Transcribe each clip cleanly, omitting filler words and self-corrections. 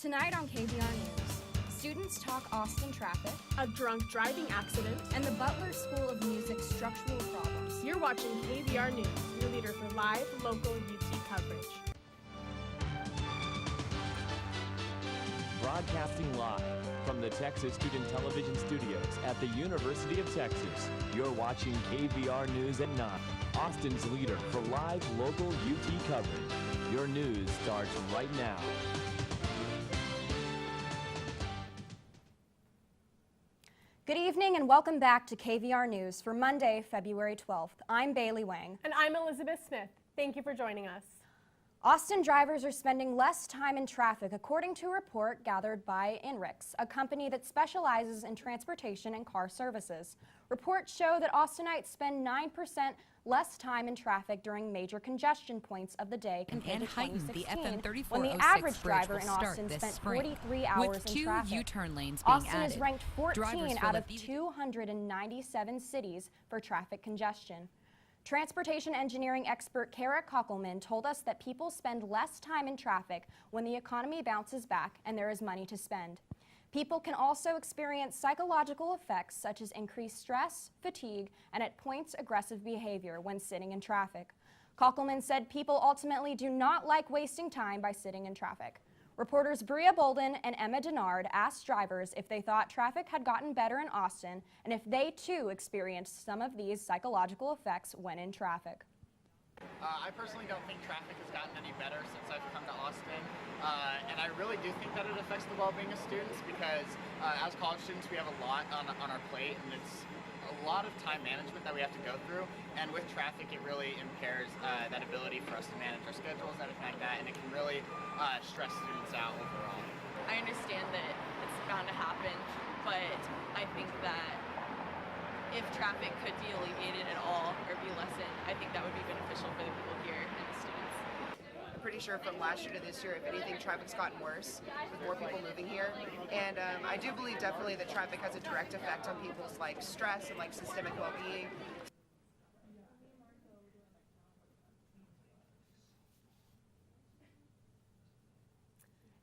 Tonight on KVR News, students talk Austin traffic, a drunk driving accident, and the Butler School of Music's structural problems. You're watching KVR News, your leader for live, local UT coverage. Broadcasting live from the Texas Student Television Studios at the University of Texas. You're watching KVR News at 9, Austin's leader for live, local UT coverage. Your news starts right now. Good evening and welcome back to KVR News for Monday, February 12th. I'm Baylee Wang. And I'm Elizabeth Smith. Thank you for joining us. Austin drivers are spending less time in traffic, according to a report gathered by INRIX, a company that specializes in transportation and car services. Reports show that Austinites spend 9% less time in traffic during major congestion points of the day compared to 2016, when the average driver in Austin spent 43 hours in traffic. U-turn lanes being Austin is ranked 14 out of 297 cities for traffic congestion. Transportation engineering expert Kara Kockelman told us that people spend less time in traffic when the economy bounces back and there is money to spend. People can also experience psychological effects such as increased stress, fatigue, and at points aggressive behavior when sitting in traffic. Kockelman said people ultimately do not like wasting time by sitting in traffic. Reporters Bria Bolden and Emma Denard asked drivers if they thought traffic had gotten better in Austin and if they too experienced some of these psychological effects when in traffic. I personally don't think traffic has gotten any better since I've come to Austin, and I really do think that it affects the well-being of students because as college students we have a lot on our plate, and it's a lot of time management that we have to go through, and with traffic it really impairs that ability for us to manage our schedules, everything like that, and it can really stress students out overall. I understand that it's bound to happen, but I think that if traffic could be alleviated at all or be lessened, I think that would be beneficial for the people here and the students. I'm pretty sure from last year to this year, if anything, traffic's gotten worse with more people moving here. And I do believe definitely that traffic has a direct effect on people's stress and systemic well-being.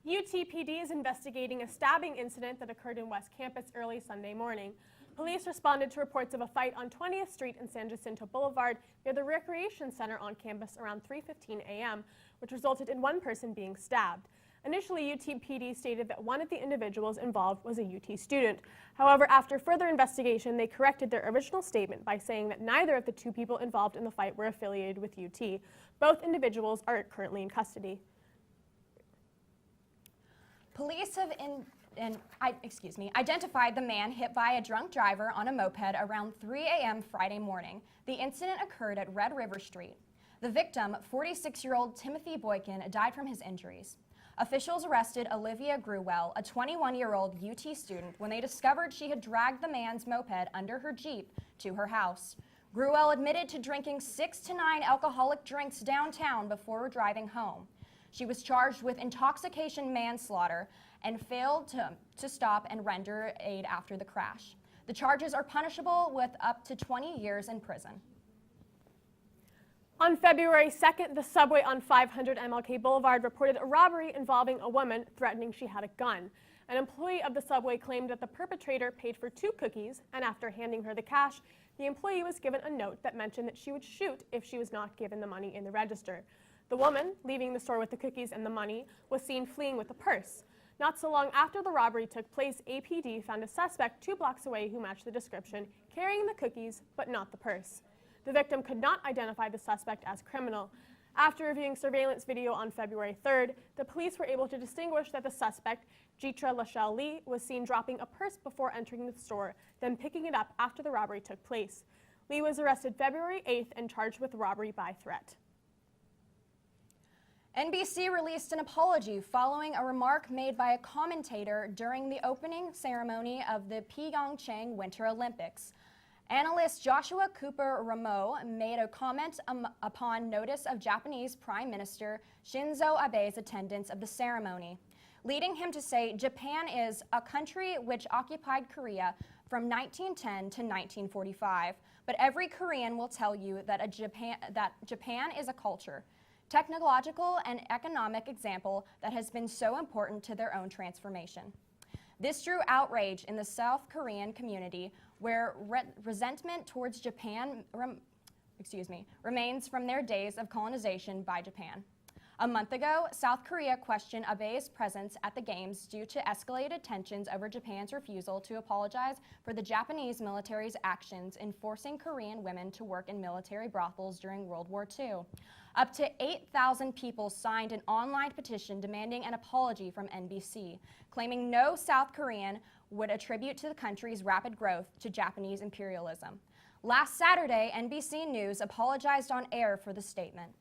UTPD is investigating a stabbing incident that occurred in West Campus early Sunday morning. Police responded to reports of a fight on 20th Street and San Jacinto Boulevard near the Recreation Center on campus around 3:15 a.m., which resulted in one person being stabbed. Initially, UTPD stated that one of the individuals involved was a UT student. However, after further investigation, they corrected their original statement by saying that neither of the two people involved in the fight were affiliated with UT. Both individuals are currently in custody. Police have identified the man hit by a drunk driver on a moped around 3 a.m. Friday morning. The incident occurred at Red River Street. The victim, 46-year-old Timothy Boykin, died from his injuries. Officials arrested Olivia Gruwell, a 21-year-old UT student, when they discovered she had dragged the man's moped under her Jeep to her house. Gruwell admitted to drinking 6 to 9 alcoholic drinks downtown before driving home. She was charged with intoxication manslaughter and failed to stop and render aid after the crash. The charges are punishable with up to 20 years in prison. On February 2nd, the subway on 500 MLK Boulevard reported a robbery involving a woman threatening she had a gun. An employee of the subway claimed that the perpetrator paid for 2 cookies, and after handing her the cash, the employee was given a note that mentioned that she would shoot if she was not given the money in the register. The woman, leaving the store with the cookies and the money, was seen fleeing with the purse. Not so long after the robbery took place, APD found a suspect 2 blocks away who matched the description, carrying the cookies but not the purse. The victim could not identify the suspect as criminal. After reviewing surveillance video on February 3rd, the police were able to distinguish that the suspect, Jitra Lachelle Lee, was seen dropping a purse before entering the store, then picking it up after the robbery took place. Lee was arrested February 8th and charged with robbery by threat. NBC released an apology following a remark made by a commentator during the opening ceremony of the Pyeongchang Winter Olympics. Analyst Joshua Cooper Rameau made a comment upon notice of Japanese Prime Minister Shinzo Abe's attendance of the ceremony, leading him to say Japan is a country which occupied Korea from 1910 to 1945, but every Korean will tell you that Japan is a culture. technological and economic example that has been so important to their own transformation. This drew outrage in the South Korean community, where resentment towards Japan remains from their days of colonization by Japan. A month ago, South Korea questioned Abe's presence at the Games due to escalated tensions over Japan's refusal to apologize for the Japanese military's actions in forcing Korean women to work in military brothels during World War II. Up to 8,000 people signed an online petition demanding an apology from NBC, claiming no South Korean would attribute to the country's rapid growth to Japanese imperialism. Last Saturday, NBC News apologized on air for the statement.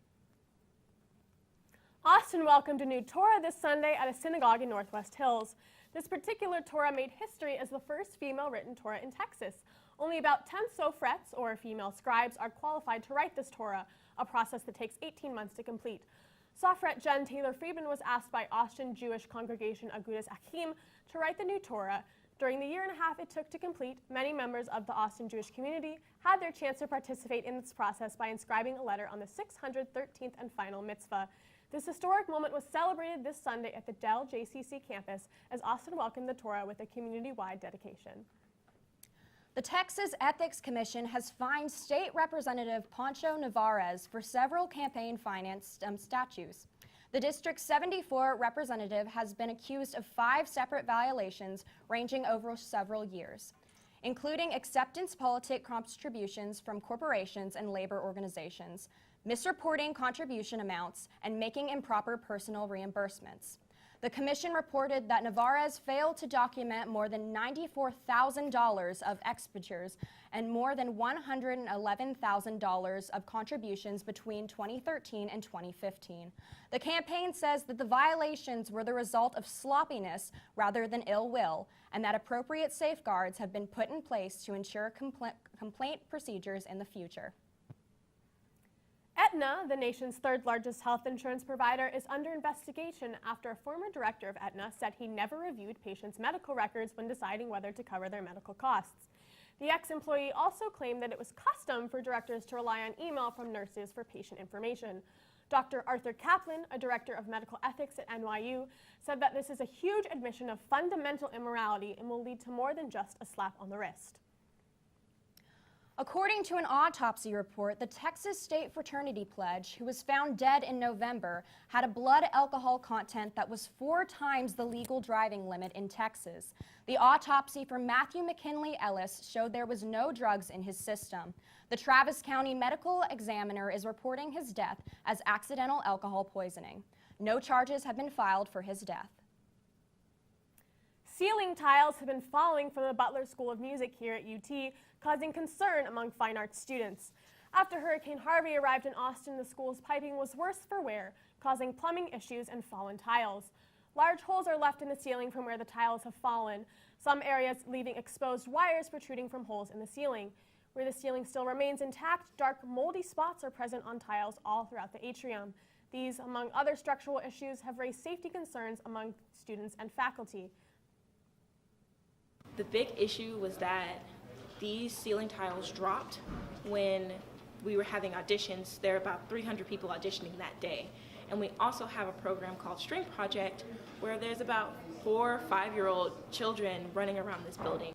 Austin welcomed a new Torah this Sunday at a synagogue in Northwest Hills. This particular Torah made history as the first female written Torah in Texas. Only about 10 sofrets, or female scribes, are qualified to write this Torah, a process that takes 18 months to complete. Sofret Jen Taylor Friedman was asked by Austin Jewish congregation Agudas Achim to write the new Torah. During the year and a half it took to complete, many members of the Austin Jewish community had their chance to participate in this process by inscribing a letter on the 613th and final mitzvah. This historic moment was celebrated this Sunday at the Dell JCC campus as Austin welcomed the Torah with a community-wide dedication. The Texas Ethics Commission has fined State Representative Poncho Navarez for several campaign finance statutes. The district's 74 representative has been accused of 5 separate violations ranging over several years, including acceptance politic contributions from corporations and labor organizations, misreporting contribution amounts, and making improper personal reimbursements. The commission reported that Navarez failed to document more than $94,000 of expenditures and more than $111,000 of contributions between 2013 and 2015. The campaign says that the violations were the result of sloppiness rather than ill will, and that appropriate safeguards have been put in place to ensure complaint procedures in the future. Aetna, the nation's third largest health insurance provider, is under investigation after a former director of Aetna said he never reviewed patients' medical records when deciding whether to cover their medical costs. The ex-employee also claimed that it was custom for directors to rely on email from nurses for patient information. Dr. Arthur Kaplan, a director of medical ethics at NYU, said that this is a huge admission of fundamental immorality and will lead to more than just a slap on the wrist. According to an autopsy report, the Texas State Fraternity Pledge, who was found dead in November, had a blood alcohol content that was 4 times the legal driving limit in Texas. The autopsy for Matthew McKinley Ellis showed there was no drugs in his system. The Travis County Medical Examiner is reporting his death as accidental alcohol poisoning. No charges have been filed for his death. Ceiling tiles have been falling from the Butler School of Music here at UT, causing concern among fine arts students. After Hurricane Harvey arrived in Austin, the school's piping was worse for wear, causing plumbing issues and fallen tiles. Large holes are left in the ceiling from where the tiles have fallen, some areas leaving exposed wires protruding from holes in the ceiling. Where the ceiling still remains intact, dark, moldy spots are present on tiles all throughout the atrium. These, among other structural issues, have raised safety concerns among students and faculty. The big issue was that these ceiling tiles dropped when we were having auditions. There were about 300 people auditioning that day. And we also have a program called String Project where there's about 4 or 5-year-old children running around this building.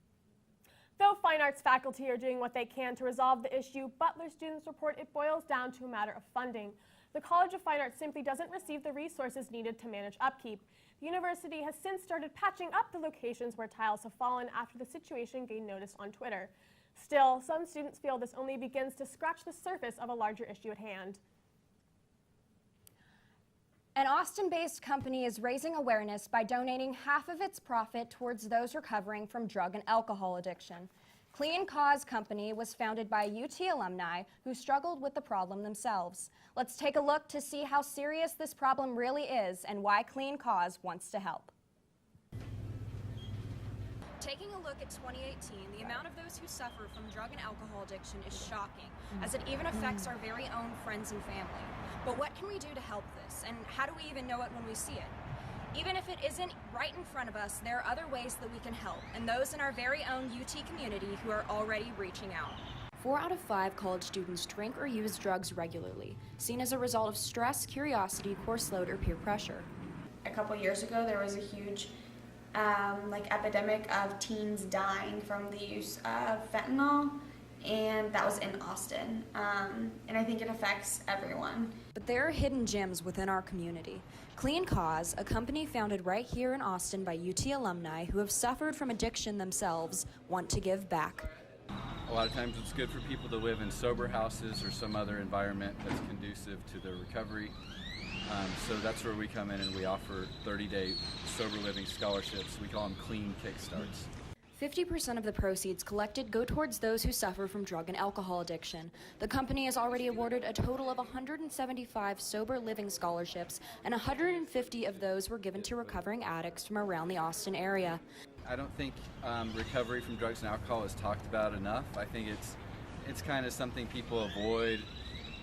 Though fine arts faculty are doing what they can to resolve the issue, Butler students report it boils down to a matter of funding. The College of Fine Arts simply doesn't receive the resources needed to manage upkeep. The university has since started patching up the locations where tiles have fallen after the situation gained notice on Twitter. Still, some students feel this only begins to scratch the surface of a larger issue at hand. An Austin-based company is raising awareness by donating half of its profit towards those recovering from drug and alcohol addiction. Clean Cause Company was founded by UT alumni who struggled with the problem themselves. Let's take a look to see how serious this problem really is and why Clean Cause wants to help. Taking a look at 2018, the amount of those who suffer from drug and alcohol addiction is shocking, as it even affects our very own friends and family. But what can we do to help this, and how do we even know it when we see it? Even if it isn't right in front of us, there are other ways that we can help, and those in our very own UT community who are already reaching out. 4 out of 5 college students drink or use drugs regularly, seen as a result of stress, curiosity, course load, or peer pressure. A couple years ago, there was a huge epidemic of teens dying from the use of fentanyl, and that was in Austin. And I think it affects everyone. But there are hidden gems within our community. Clean Cause, a company founded right here in Austin by UT alumni who have suffered from addiction themselves, want to give back. A lot of times it's good for people to live in sober houses or some other environment that's conducive to their recovery. So that's where we come in and we offer 30-day sober living scholarships. We call them clean kickstarts. 50% of the proceeds collected go towards those who suffer from drug and alcohol addiction. The company has already awarded a total of 175 sober living scholarships, and 150 of those were given to recovering addicts from around the Austin area. I don't think recovery from drugs and alcohol is talked about enough. I think it's kind of something people avoid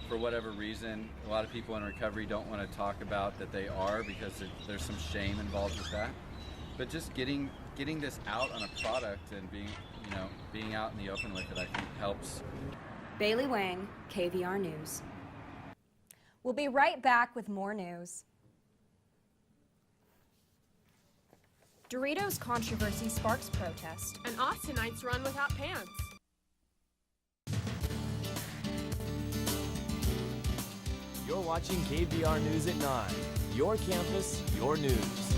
for whatever reason. A lot of people in recovery don't want to talk about that they are because there's some shame involved with that. But just getting this out on a product and being out in the open with it, I think helps. Baylee, Wang, KVR News. We'll be right back with more news. Doritos controversy sparks protest. And Austinites run without pants. You're watching KVR News at 9. Your campus, your news.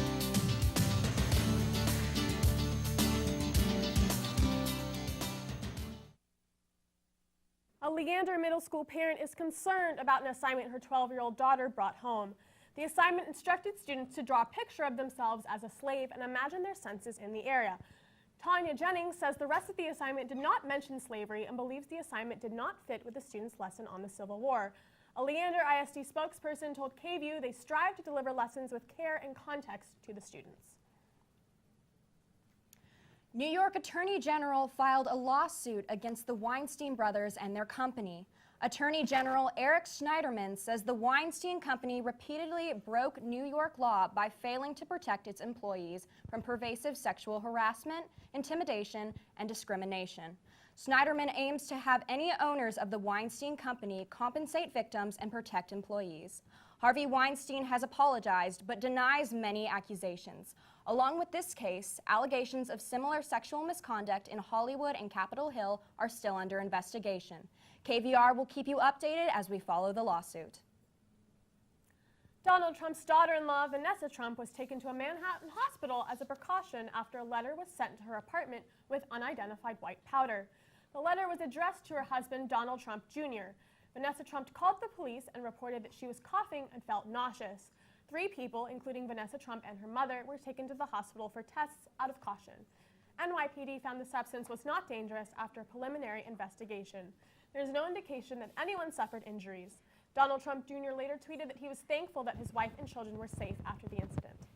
A Leander Middle School parent is concerned about an assignment her 12-year-old daughter brought home. The assignment instructed students to draw a picture of themselves as a slave and imagine their census in the area. Tanya Jennings says the rest of the assignment did not mention slavery and believes the assignment did not fit with the students' lesson on the Civil War. A Leander ISD spokesperson told KVU they strive to deliver lessons with care and context to the students. New York Attorney General filed a lawsuit against the Weinstein brothers and their company. Attorney General Eric Schneiderman says the Weinstein Company repeatedly broke New York law by failing to protect its employees from pervasive sexual harassment, intimidation, and discrimination. Schneiderman aims to have any owners of the Weinstein Company compensate victims and protect employees. Harvey Weinstein has apologized but denies many accusations. Along with this case, allegations of similar sexual misconduct in Hollywood and Capitol Hill are still under investigation. KVR will keep you updated as we follow the lawsuit. Donald Trump's daughter-in-law, Vanessa Trump, was taken to a Manhattan hospital as a precaution after a letter was sent to her apartment with unidentified white powder. The letter was addressed to her husband, Donald Trump Jr. Vanessa Trump called the police and reported that she was coughing and felt nauseous. 3 people, including Vanessa Trump and her mother, were taken to the hospital for tests out of caution. NYPD found the substance was not dangerous after a preliminary investigation. There is no indication that anyone suffered injuries. Donald Trump Jr. later tweeted that he was thankful that his wife and children were safe after the incident.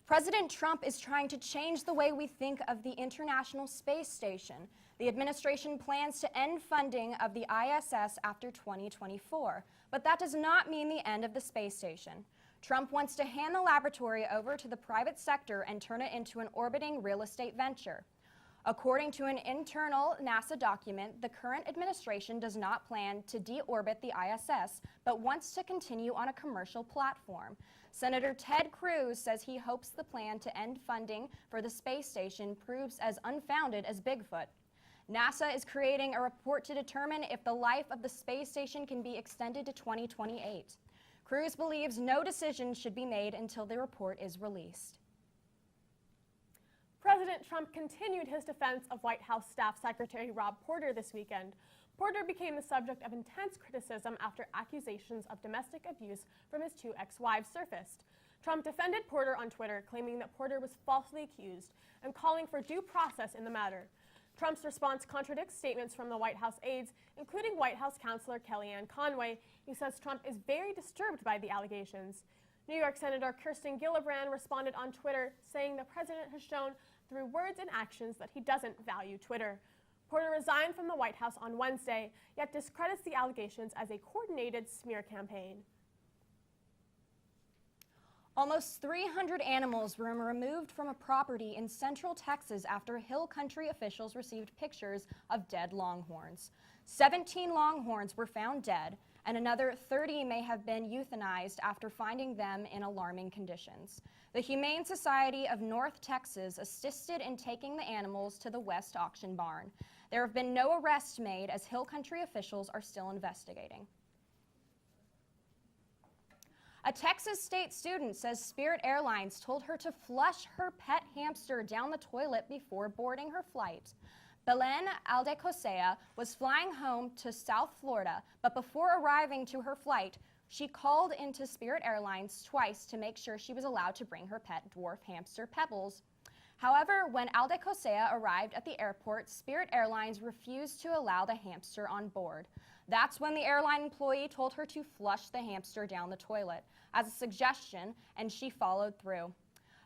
President Trump is trying to change the way we think of the International Space Station. The administration plans to end funding of the ISS after 2024, but that does not mean the end of the space station. Trump wants to hand the laboratory over to the private sector and turn it into an orbiting real estate venture. According to an internal NASA document, the current administration does not plan to deorbit the ISS, but wants to continue on a commercial platform. Senator Ted Cruz says he hopes the plan to end funding for the space station proves as unfounded as Bigfoot. NASA is creating a report to determine if the life of the space station can be extended to 2028. Cruz believes no decision should be made until the report is released. President Trump continued his defense of White House Staff Secretary Rob Porter this weekend. Porter became the subject of intense criticism after accusations of domestic abuse from his 2 ex-wives surfaced. Trump defended Porter on Twitter, claiming that Porter was falsely accused and calling for due process in the matter. Trump's response contradicts statements from the White House aides, including White House counselor Kellyanne Conway, who says Trump is very disturbed by the allegations. New York Senator Kirsten Gillibrand responded on Twitter, saying the president has shown through words and actions that he doesn't value Twitter. Porter resigned from the White House on Wednesday, yet discredits the allegations as a coordinated smear campaign. Almost 300 animals were removed from a property in central Texas after Hill Country officials received pictures of dead longhorns. 17 longhorns were found dead, and another 30 may have been euthanized after finding them in alarming conditions. The Humane Society of North Texas assisted in taking the animals to the West Auction Barn. There have been no arrests made as Hill Country officials are still investigating. A Texas state student says Spirit Airlines told her to flush her pet hamster down the toilet before boarding her flight. Belen Aldecosea was flying home to South Florida, but before arriving to her flight, she called into Spirit Airlines twice to make sure she was allowed to bring her pet dwarf hamster Pebbles. However, when Aldecosea arrived at the airport, Spirit Airlines refused to allow the hamster on board. That's when the airline employee told her to flush the hamster down the toilet as a suggestion, and she followed through.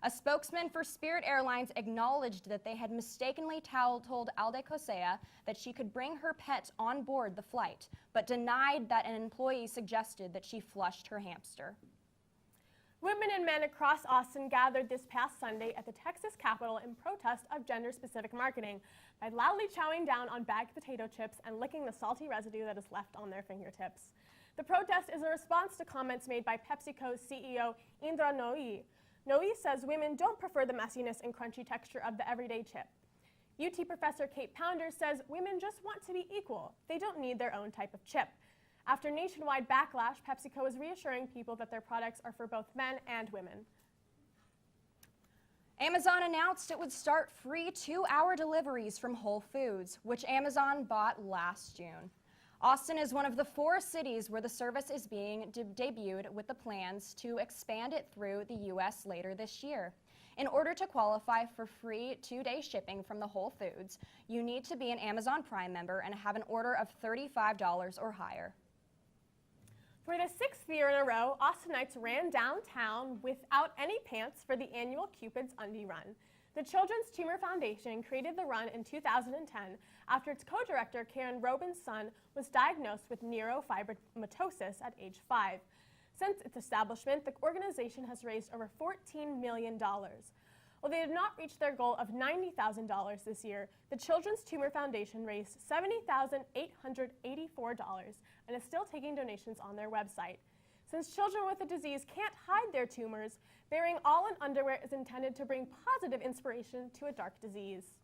A spokesman for Spirit Airlines acknowledged that they had mistakenly told Aldecosea that she could bring her pet on board the flight, but denied that an employee suggested that she flushed her hamster. Women and men across Austin gathered this past Sunday at the Texas Capitol in protest of gender-specific marketing by loudly chowing down on bagged potato chips and licking the salty residue that is left on their fingertips. The protest is a response to comments made by PepsiCo's CEO Indra Nooyi. Nooyi says women don't prefer the messiness and crunchy texture of the everyday chip. UT professor Kate Pounder says women just want to be equal. They don't need their own type of chip. After nationwide backlash, PepsiCo is reassuring people that their products are for both men and women. Amazon announced it would start free 2-hour deliveries from Whole Foods, which Amazon bought last June. Austin is one of the 4 cities where the service is being debuted, with the plans to expand it through the U.S. later this year. In order to qualify for free 2-day shipping from the Whole Foods, you need to be an Amazon Prime member and have an order of $35 or higher. For the 6th year in a row, Austinites ran downtown without any pants for the annual Cupid's Undie Run. The Children's Tumor Foundation created the run in 2010 after its co-director, Karen Robin's son, was diagnosed with neurofibromatosis at age 5. Since its establishment, the organization has raised over $14 million. While they did not reach their goal of $90,000 this year, the Children's Tumor Foundation raised $70,884 and is still taking donations on their website. Since children with the disease can't hide their tumors, wearing all-in underwear is intended to bring positive inspiration to a dark disease.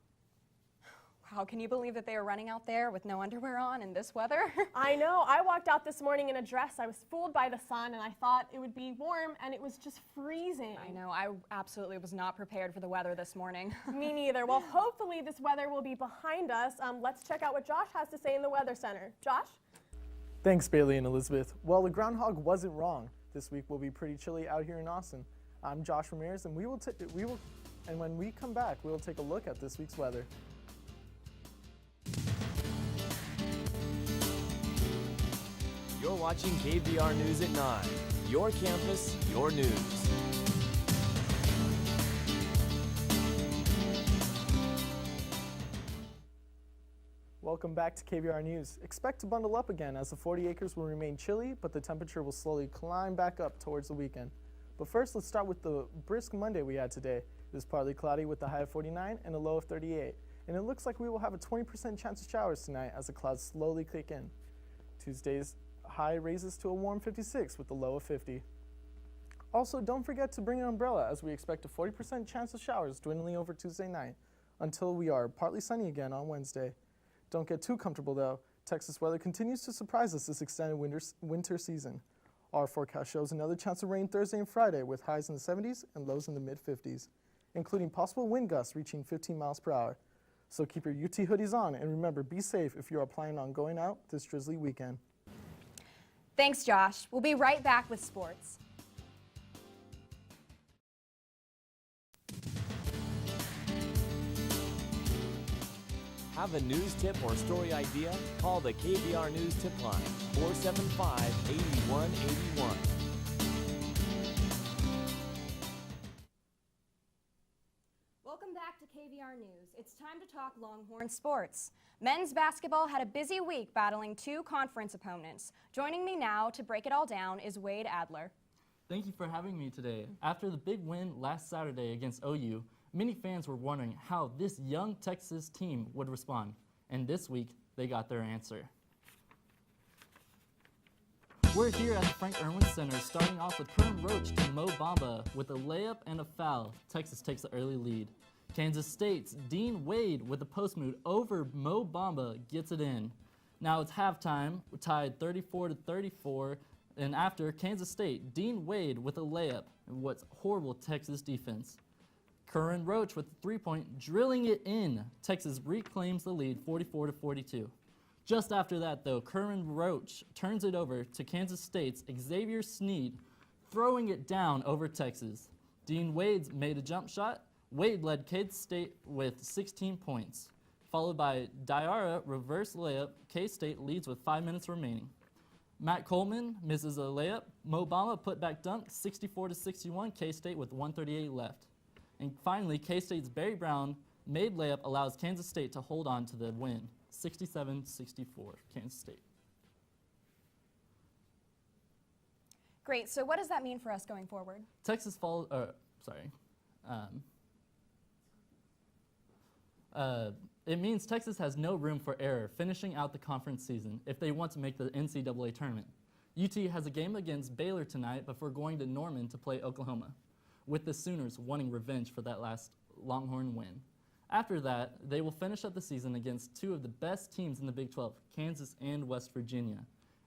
Wow, can you believe that they are running out there with no underwear on in this weather? I know. I walked out this morning in a dress. I was fooled by the sun, and I thought it would be warm, and it was just freezing. I know. I absolutely was not prepared for the weather this morning. Me neither. Well, hopefully this weather will be behind us. Let's check out what Josh has to say in the Weather Center. Josh? Thanks, Baylee and Elizabeth. Well, the groundhog wasn't wrong. This week will be pretty chilly out here in Austin. I'm Josh Ramirez, and when we come back, we will take a look at this week's weather. You're watching KVR News at 9. Your campus, your news. Welcome back to KVR News. Expect to bundle up again as the 40 acres will remain chilly, but the temperature will slowly climb back up towards the weekend. But first, let's start with the brisk Monday we had today. It was partly cloudy with a high of 49 and a low of 38. And it looks like we will have a 20% chance of showers tonight as the clouds slowly kick in. Tuesday's high raises to a warm 56 with a low of 50. Also, don't forget to bring an umbrella as we expect a 40% chance of showers dwindling over Tuesday night until we are partly sunny again on Wednesday. Don't get too comfortable though. Texas weather continues to surprise us this extended winter season. Our forecast shows another chance of rain Thursday and Friday with highs in the 70s and lows in the mid-50s, including possible wind gusts reaching 15 miles per hour. So keep your UT hoodies on and remember, be safe if you are planning on going out this drizzly weekend. Thanks, Josh. We'll be right back with sports. Have a news tip or story idea? Call the KVR News Tip Line, 475-8181. Welcome back to KVR News. It's time to talk Longhorn sports. Men's basketball had a busy week battling 2 conference opponents. Joining me now to break it all down is Wade Adler. Thank you for having me today. After the big win last Saturday against OU, many fans were wondering how this young Texas team would respond. And this week, they got their answer. We're here at the Frank Irwin Center, starting off with Curran Roach to Mo Bamba with a layup and a foul. Texas takes the early lead. Kansas State's Dean Wade with a post move over Mo Bamba gets it in. Now it's halftime, we're tied 34-34, and after Kansas State, Dean Wade with a layup and what's horrible Texas defense. Curran Roach with the three-point, drilling it in. Texas reclaims the lead 44-42. Just after that, though, Curran Roach turns it over to Kansas State's Xavier Sneed, throwing it down over Texas. Dean Wade's made a jump shot. Wade led Kansas State with 16 points. Followed by Diarra reverse layup. K-State leads with 5 minutes remaining. Matt Coleman misses a layup. Mo Bamba put back dunk, 64-61. K-State with 1:38 left. And finally, K-State's Barry Brown made layup allows Kansas State to hold on to the win. 67-64, Kansas State. Great, so what does that mean for us going forward? It means Texas has no room for error finishing out the conference season if they want to make the NCAA tournament. UT has a game against Baylor tonight before going to Norman to play Oklahoma, with the Sooners wanting revenge for that last Longhorn win. After that, they will finish up the season against two of the best teams in the Big 12, Kansas and West Virginia.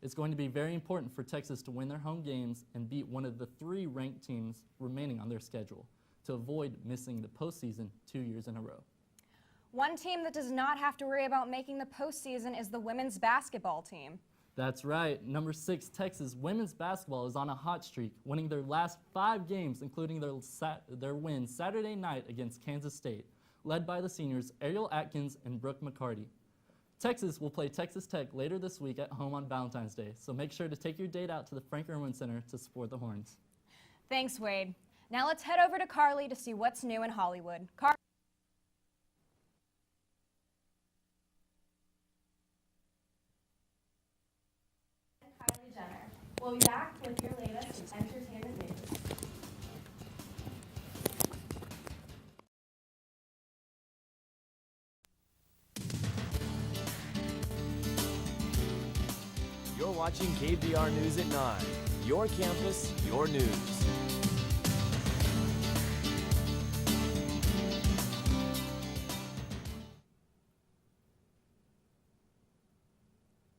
It's going to be very important for Texas to win their home games and beat one of the 3 ranked teams remaining on their schedule to avoid missing the postseason 2 years in a row. One team that does not have to worry about making the postseason is the women's basketball team. That's right. Number 6, Texas women's basketball is on a hot streak, winning their last 5 games, including their win Saturday night against Kansas State, led by the seniors Ariel Atkins and Brooke McCarty. Texas will play Texas Tech later this week at home on Valentine's Day, so make sure to take your date out to the Frank Irwin Center to support the Horns. Thanks, Wade. Now let's head over to Carli to see what's new in Hollywood. We'll be back with your latest entertainment news. You're watching KVR News at 9. Your campus, your news.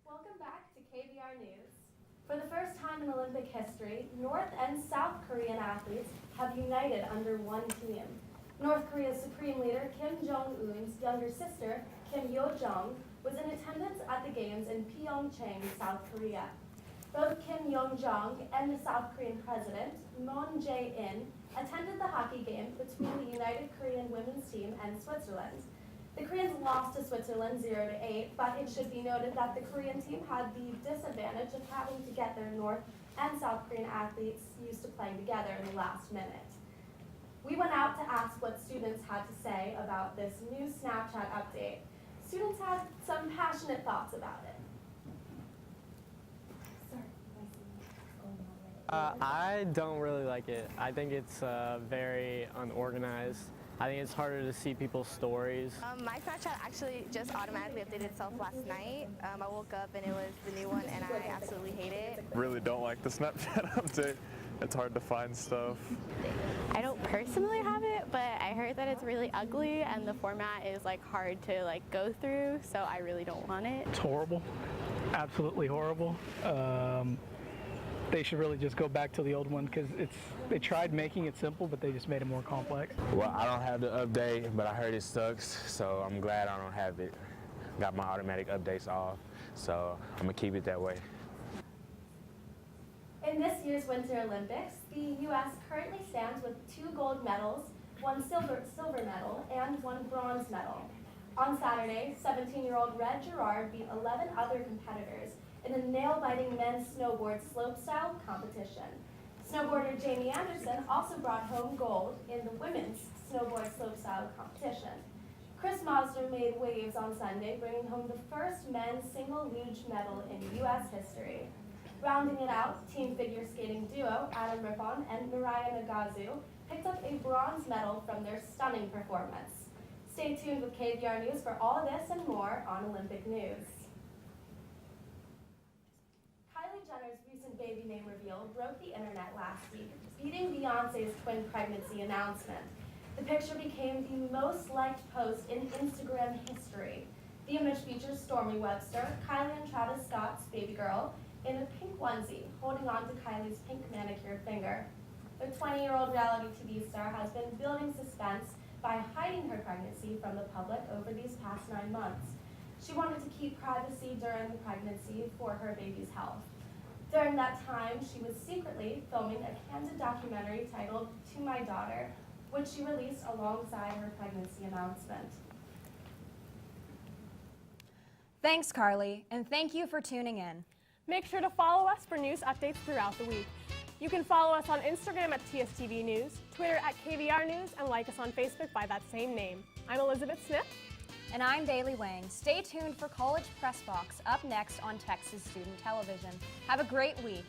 Welcome back to KVR News. For the first time in Olympic history, North and South Korean athletes have united under one team. North Korea's Supreme Leader Kim Jong-un's younger sister, Kim Yo-jong, was in attendance at the Games in Pyeongchang, South Korea. Both Kim Yo-jong and the South Korean President, Moon Jae-in, attended the hockey game between the United Korean women's team and Switzerland. The Koreans lost to Switzerland 0-8, but it should be noted that the Korean team had the disadvantage of having to get their North and South Korean athletes used to playing together in the last minute. We went out to ask what students had to say about this new Snapchat update. Students had some passionate thoughts about it. I don't really like it. I think it's very unorganized. I think it's harder to see people's stories. My Snapchat actually just automatically updated itself last night. I woke up and it was the new one and I absolutely hate it. Really don't like the Snapchat update. It's hard to find stuff. I don't personally have it, but I heard that it's really ugly and the format is like hard to like go through, so I really don't want it. It's horrible, absolutely horrible. They should really just go back to the old one because they tried making it simple, but they just made it more complex. Well, I don't have the update, but I heard it sucks, so I'm glad I don't have it. Got my automatic updates off, so I'm gonna keep it that way. In this year's Winter Olympics, the U.S. currently stands with 2 gold medals, 1 silver medal, and 1 bronze medal. On Saturday, 17-year-old Red Gerard beat 11 other competitors in a nail-biting men's snowboard slopestyle competition. Snowboarder Jamie Anderson also brought home gold in the women's snowboard slopestyle competition. Chris Mosner made waves on Sunday, bringing home the first men's single luge medal in U.S. history. Rounding it out, team figure skating duo Adam Rippon and Mariah Nagazu picked up a bronze medal from their stunning performance. Stay tuned with KVR News for all of this and more on Olympic News. Kylie Jenner's recent baby name reveal broke the internet last week, beating Beyonce's twin pregnancy announcement. The picture became the most liked post in Instagram history. The image features Stormy Webster, Kylie and Travis Scott's baby girl, in a pink onesie, holding on to Kylie's pink manicured finger. The 20-year-old reality TV star has been building suspense by hiding her pregnancy from the public over these past 9 months. She wanted to keep privacy during the pregnancy for her baby's health. During that time, she was secretly filming a candid documentary titled To My Daughter, which she released alongside her pregnancy announcement. Thanks, Carly, and thank you for tuning in. Make sure to follow us for news updates throughout the week. You can follow us on Instagram at TSTV News, Twitter at KVR News, and like us on Facebook by that same name. I'm Elizabeth Smith. And I'm Baylee Wang. Stay tuned for College Press Box up next on Texas Student Television. Have a great week.